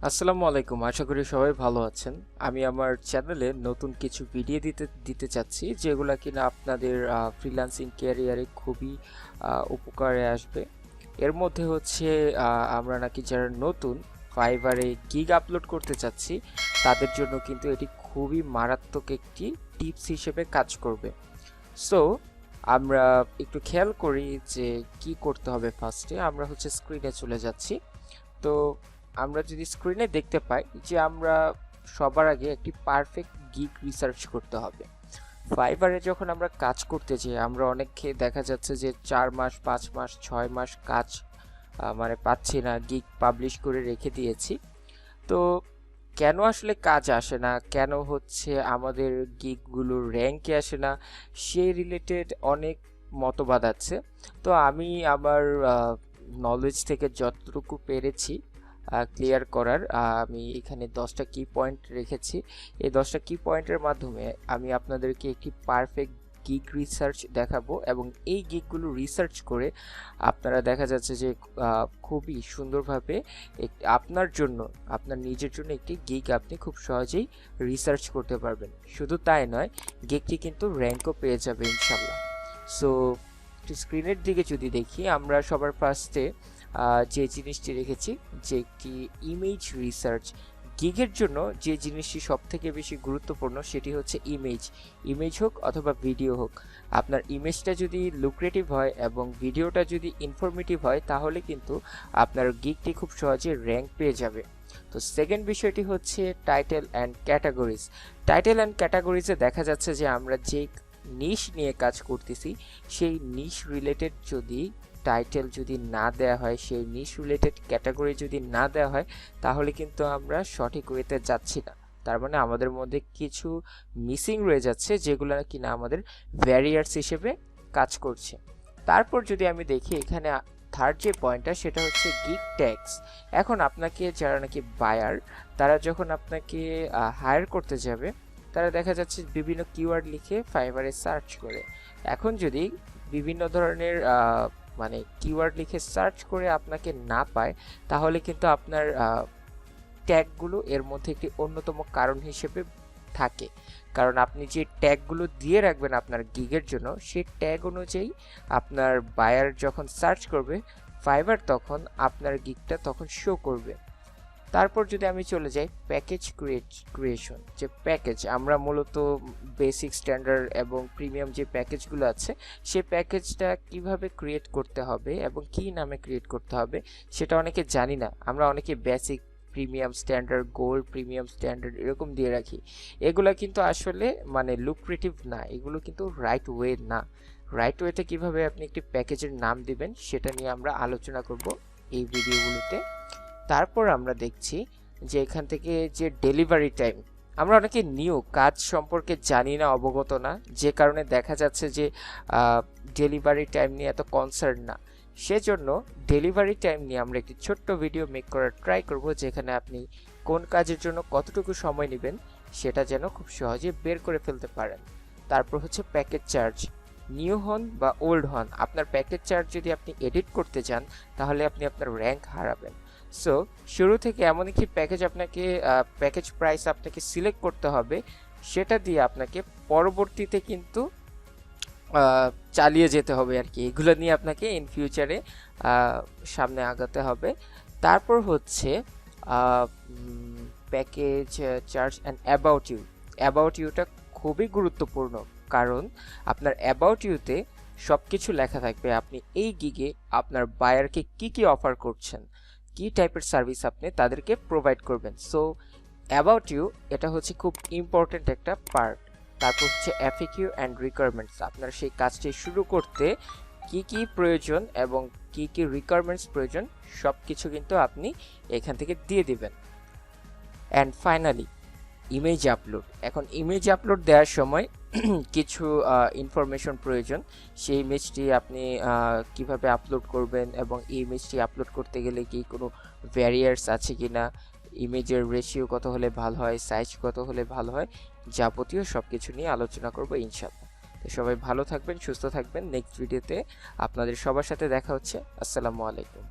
আসসালামু আলাইকুম। আশা করি সবাই ভালো আছেন। আমি আমার চ্যানেলে নতুন কিছু ভিডিও দিতে চাচ্ছি, যেগুলা কিনা আপনাদের ফ্রিল্যান্সিং ক্যারিয়ারে খুবই উপকারে আসবে। এর মধ্যে হচ্ছে আমরা নাকি যারা নতুন ফাইবারে গিগ আপলোড করতে চাচ্ছি, তাদের জন্য কিন্তু এটি খুবই মারাত্মক একটি টিপস হিসেবে কাজ করবে। সো আমরা একটু খেয়াল করি যে কি করতে হবে। ফার্স্টে আমরা হচ্ছে স্ক্রিনে চলে যাচ্ছি। তো আমরা যদি স্ক্রিনে দেখতে পাই যে আমরা সবার আগে একটি পারফেক্ট গিগ রিসার্চ করতে হবে। ফাইবারে যখন আমরা কাজ করতে যাই, আমরা অনেককে দেখা যাচ্ছে যে 4 মাস 5 মাস 6 মাস কাজ মানে পাচ্ছি না, গিগ পাবলিশ করে রেখে দিয়েছি। তো কেন আসলে কাজ আসে না, কেন হচ্ছে আমাদের গিগগুলো র্যাঙ্কে আসে না, সেই রিলেটেড অনেক মতবাদ আছে। তো আমি আমার নলেজ থেকে যতটুকু পেরেছি ক্লিয়ার করার, আমি এখানে 10টা কি পয়েন্ট রেখেছি। এই 10টা কি পয়েন্টের মাধ্যমে আমি আপনাদেরকে একটি পারফেক্ট গিগ রিসার্চ দেখাবো, এবং এই গিগগুলো রিসার্চ করে আপনারা দেখা যাচ্ছে যে খুবই সুন্দরভাবে আপনার জন্য, আপনার নিজের জন্য একটি গিগ আপনি খুব সহজেই রিসার্চ করতে পারবেন। শুধু তাই নয়, গিগটি কিন্তু র্যাঙ্কও পেয়ে যাবে ইনশাল্লাহ। সো স্ক্রিনের দিকে যদি দেখি, আমরা সবার ফার্স্টে যে জিনিসটি রেখেছি, যে একটি ইমেজ রিসার্চ। গিগের জন্য যে জিনিসটি সব থেকে বেশি গুরুত্বপূর্ণ সেটি হচ্ছে ইমেজ হোক অথবা ভিডিও হোক। আপনার ইমেজটা যদি লুক্রেটিভ হয় এবং ভিডিওটা যদি ইনফরমেটিভ হয়, তাহলে কিন্তু আপনার গিগটি খুব সহজে র্যাঙ্ক পেয়ে যাবে। তো সেকেন্ড বিষয়টি হচ্ছে title and categories. Title and ক্যাটাগরিজে দেখা যাচ্ছে যে আমরা যে নিশ নিয়ে কাজ করতেছি, সেই নিশ রিলেটেড যদি টাইটেল যদি না দেয়া হয়, সেই নিশ রিলেটেড ক্যাটাগরি যদি না দেওয়া হয়, তাহলে কিন্তু আমরা সঠিক ওয়েতে যাচ্ছি না। তার মানে আমাদের মধ্যে কিছু মিসিং রয়ে যাচ্ছে, যেগুলো কিনা আমাদের ব্যারিয়ার্স হিসেবে কাজ করছে। তারপর যদি আমি দেখি এখানে থার্ড যে পয়েন্টটা, সেটা হচ্ছে গিগ ট্যাগস। এখন আপনাকে যারা নাকি বায়ার, তারা যখন আপনাকে হায়ার করতে যাবে, তারা দেখা যাচ্ছে বিভিন্ন কিওয়ার্ড লিখে ফাইবারে সার্চ করে। এখন যদি বিভিন্ন ধরনের মানে কিওয়ার্ড লিখে সার্চ করে আপনাকে না পায়, তাহলে কিন্তু আপনার ট্যাগগুলো এর মধ্যে একটি অন্যতম কারণ হিসেবে থাকে। কারণ আপনি যে ট্যাগগুলো দিয়ে রাখবেন আপনার গিগের জন্য, সেই ট্যাগ অনুযায়ী আপনার বায়ার যখন সার্চ করবে, ফাইবার তখন আপনার গিগটা তখন শো করবে। তারপর যদি আমি চলে যাই প্যাকেজ ক্রিয়েশন, যে প্যাকেজ আমরা মূলত বেসিক, স্ট্যান্ডার্ড এবং প্রিমিয়াম যে প্যাকেজগুলো আছে, সেই প্যাকেজটা কিভাবে ক্রিয়েট করতে হবে এবং কি নামে ক্রিয়েট করতে হবে সেটা অনেকে জানি না। আমরা অনেকে basic, premium, standard, gold, premium, standard এরকম দিয়ে রাখি। এগুলো কিন্তু আসলে মানে লুক্রেটিভ না, এগুলো কিন্তু রাইট ওয়ে না। রাইট ওয়েতে কিভাবে আপনি একটি প্যাকেজের নাম দিবেন সেটা নিয়ে আমরা আলোচনা করব এই ভিডিওগুলোতে। তারপর আমরা দেখছি যে এখান থেকে যে ডেলিভারি টাইম, আমরা অনেকে নিউ কাজ সম্পর্কে জানি না, অবগত না, যে কারণে দেখা যাচ্ছে যে ডেলিভারি টাইম নিয়ে এত কনসার্ন না। সেজন্য ডেলিভারি টাইম নিয়ে আমরা একটি ছোট্ট ভিডিও মেক করার ট্রাই করব, যেখানে আপনি কোন কাজের জন্য কতটুকু সময় নেবেন সেটা যেন খুব সহজে বের করে ফেলতে পারেন। তারপর হচ্ছে প্যাকেজ চার্জ। নিউ হন বা ওল্ড হন, আপনার প্যাকেজ চার্জ যদি আপনি এডিট করতে চান, তাহলে আপনি আপনার র্যাঙ্ক হারাবেন। সো শুরু থেকে এমন একটি প্যাকেজ প্রাইস আপনাকে সিলেক্ট করতে হবে, সেটা দিয়ে আপনাকে পরবর্তীতে কিন্তু চালিয়ে যেতে হবে আর কি। এগুলো নিয়ে আপনাকে ইন ফিউচারে সামনে আগাতে হবে। তারপর হচ্ছে প্যাকেজ চার্জ অ্যান্ড অ্যাবাউট ইউটা খুবই গুরুত্বপূর্ণ, কারণ আপনার অ্যাবাউট ইউতে সব কিছু লেখা থাকবে। আপনি এই গিগে আপনার বায়ারকে কি অফার করছেন, কি টাইপের সার্ভিস আপনি তাদেরকে প্রোভাইড করবেন। সো অ্যাবাউট ইউ এটা হচ্ছে খুব ইম্পর্টেন্ট একটা পার্ট। তারপর হচ্ছে এফএকিউ অ্যান্ড রিকোয়ারমেন্টস। আপনার সেই কাজটি শুরু করতে কি প্রয়োজন এবং কি রিকোয়ারমেন্টস প্রয়োজন, সব কিছু কিন্তু আপনি এখান থেকে দিয়ে দিবেন। And finally image upload. এখন ইমেজ আপলোড দেওয়ার সময় কিছু ইনফরমেশন প্রয়োজন। সেই ইমেজটি আপনি কিভাবে আপলোড করবেন, এবং এই ইমেজটি আপলোড করতে গেলে কি কোনো ব্যারিয়ার্স আছে কি না, ইমেজের রেশিও কত হলে ভালো হয়, সাইজ কত হলে ভালো হয়, যাবতীয় সব কিছু নিয়ে আলোচনা করব ইনশাআল্লাহ। তো সবাই ভালো থাকবেন, সুস্থ থাকবেন। নেক্সট ভিডিওতে আপনাদের সবার সাথে দেখা হচ্ছে। আসসালামু আলাইকুম।